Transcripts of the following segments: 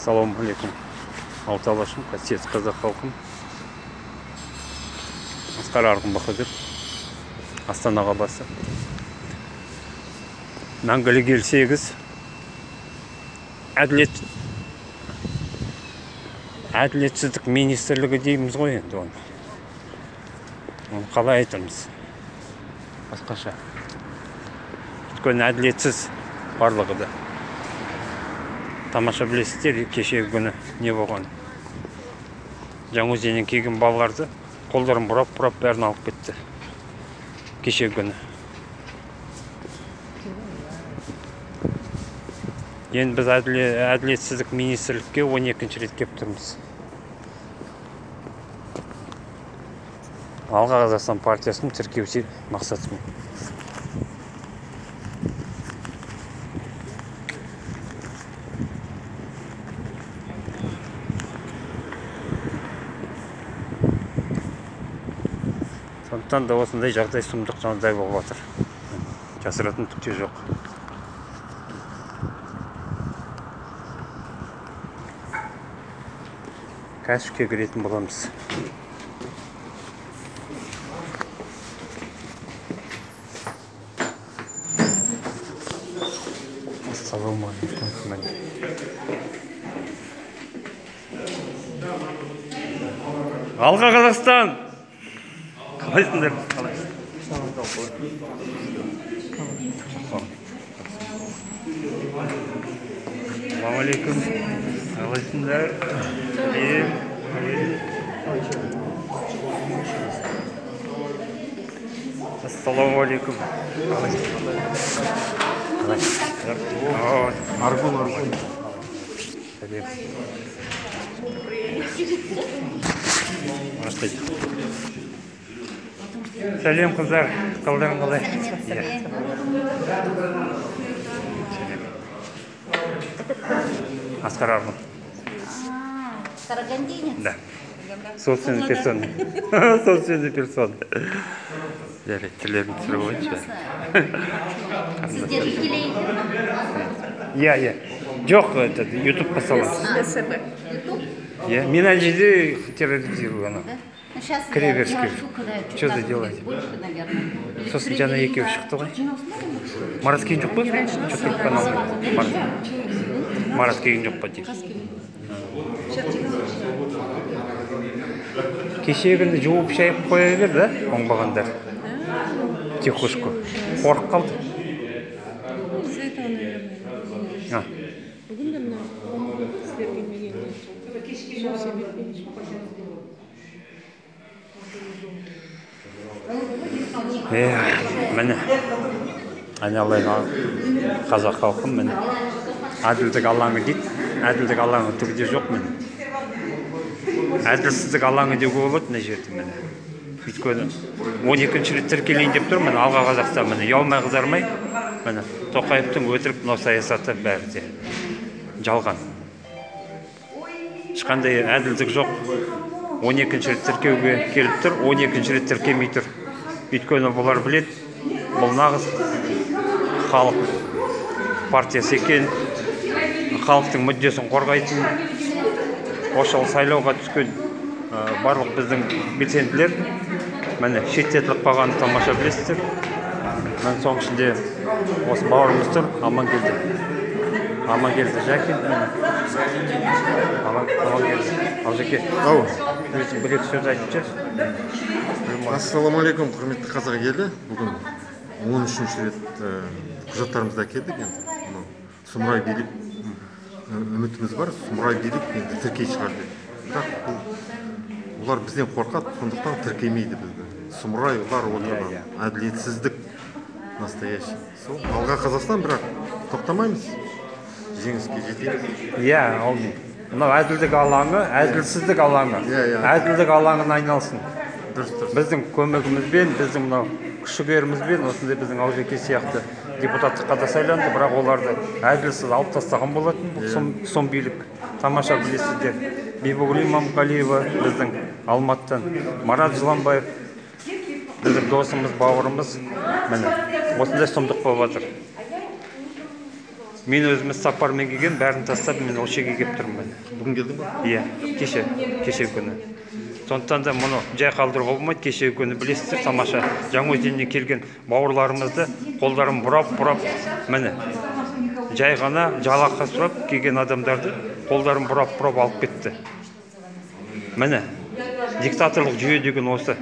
Ассалаумағалейкум. Алталашым, қасиетті қазақ халқым. Асқар Арғын Бақыдыр, Астанаға басы. Мәңгілік ел 8. Әділетсіздік министрлігі дейміз ғой енді оны. Оны қалай айтамыз? Басқаша. Өйткені әділетсіз барлығы да. Тамаша білесіздер, кешегі күні не болған? Жаңаөзеннен келген балаларды қолдарын бұрап бәрін алып кетті. Кешегі күні. Енді біз әділетсіздік министрлікке 12-ші рет келіп тұрмыз. Алға Қазақстан партиясының тіркеусі мақсатымен. Сондықтан да осындай жағдай сұмдық жағдай болып жатыр. Жасыратын түкте жоқ. Кәсіпке кіретін боламыз. Ассалаумағалейкум. Алға Қазақстан! Қалайсыңдар? Ассалаумағалейкум. Қалайсыңдар? Ассалаумағалейкум. Арғын. Сәлем қыздар, қалдарың қалай? Асқар Арғын. Карагандинец? Да. Собственная персона. Собственная персона. Тілерін түсіріп ойынша. Сіздер келейді? Иә. Жоқ, ютубқа саламыз. Мен әлі жерде терроризирую ана. Креверский. Что за делаете? Сосын жана екеуі шықты ғой. Марат келген жоқ па? Марат келген жоқ па дейік. Кешегіні жуып шайып қоя берді, оңбағандар. Тихушку. Қорқып қалды. Бүгін де мына сіздер келмегенде сол себеппен Міне, айналайын қазақ халқым, міне. Әділдік алаңы дейді. Әділдік алаңы түгде жоқ міне. Әділсіздік алаңы деуге болады мына жерде міне. Өйткені 12-ші рет тіркелейін деп тұр, міне Алға Қазақстан міне. Ұялмай қызармай, міне Тоқаевтың өтірік мынау саясаты бәрі де жалған. Ешқандай әділдік жоқ. 12-ші рет тіркеуге келіп тұр, 12-ші рет тіркемей тұр. Өйткені бұлар білет, бұл нағыз халық партиясы екен, халықтың мүддесін қорғайтын, ошол сайлауға түскен барлық біздің белсенділер, міне шеттетіліп қалғанын тамаша білесіздер. Мен соның ішінде осы бауырымыз тұр, аман келді. Аман келді, Жәкен. Аман келді. Ал Жәке, өзің бір-екі сөз айтып жер. Ассалаумағалейкум, құрметті қазақ елі. Бүгін 13-ші рет құжаттарымызды әкелдік енді. Сұмырай билік үмітіміз бар, сұмырай билік енді тіркей шығарды. Бірақ олар бізден қорқады, сондықтан тіркемейді бізді. Сұмырай олар отырған, әділетсіздік настоящий. Сол Алға Қазақстан, бірақ тоқтамаймыз. Жеңіске жетейік. Иә, мынау әділдік алаңы, әділсіздік алаңы. Әділдік алаңын айналсын. Біздің көмегімізбен, біздің мынау күш-жігерімізбен, осындай біздің Аужеке сияқты депутаттыққа да сайланды, бірақ оларды әділсіз алып тастаған болатын. Сом билік. Тамаша білесіздер. Бибігүл Имамғалиева біздің Алматыдан, Марат Жыланбаев біздің досымыз, бауырымыз. Міне, осындай сұмдық болып жатыр. Мен өзіміз сапармен келген, бәрін тастап, мен осы жерге келіп тұрмын. Бүгін келдің ба? Иә, кеше күні. Сондықтан да мұны жай қалдыруға болмайды. Кеше күні білесіздер, тамаша Жаңаөзеннен келген бауырларымызды қолдарын бұрап, міне. Жай ғана жалақы сұрап келген адамдарды қолдарын бұрап алып кетті. Міне, диктаторлық жүйе деген осы.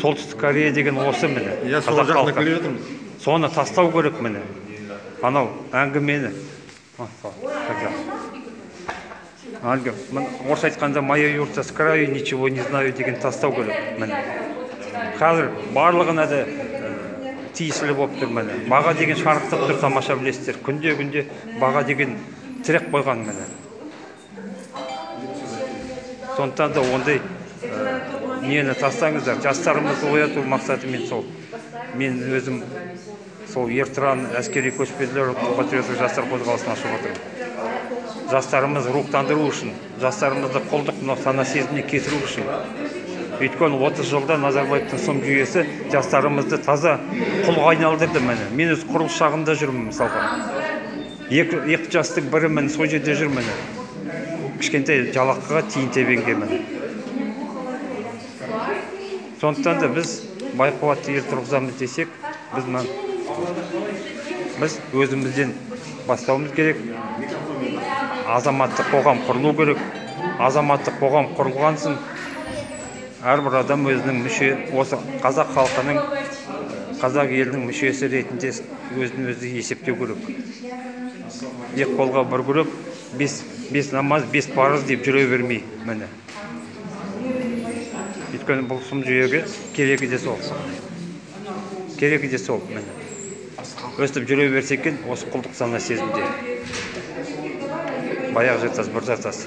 Солтүстік Корея деген осы, міне. Сол жағына келе жатырмыз. Соны тастау керек, міне. Анау әңгімені. Орыс айтқанда «Моя юрта с краю, ничего не знаю» деген тастау керек, міне. Қазір барлығына да тиесілі болып тұр, міне. Баға деген шарықтап тұр, тамаша білесіздер. Күнде баға деген тірек қойған, міне. Сондықтан да ондай нені тастаңыздар. Жастарымызды ояту мақсатымен сол. Мен өзім сол Ертіран әскери көшпенділер патриоттық жастар қозғалысын ашып отырмын. Жастарымыз рухтандыру үшін, жастарымызды құлдық сана сезіміне кетіру үшін. Өйткені 30 жылда Назарбаевтың сұм жүйесі жастарымызды таза құлға айналдырды, міне. Мен өз құрылыс шағында жүрмін, мысалға. Екі жастың бірі міне сол жерде жүр, міне. Кішкентай жалақыға тиын тебенге, міне. Сондықтан да біз байқуатты ел тұрғызамыз десек, біз өзімізден бастауымыз керек. Азаматтық қоғам құрылу керек. Азаматтық қоғам құрылғансын, әрбір адам өзінің мүше, осы қазақ халқының, қазақ елінің мүшесі ретінде өзін-өзі есептеу керек. Ек қолға бір күрек, бес намаз, 5 парыз деп жүре бермей, міне. Өйткені бұл сұм жүйеге керегі де сол. Міне. Өстіп жүре берсе екен, осы құлдық сана сезімде. Баяғы жартас, бір жартас.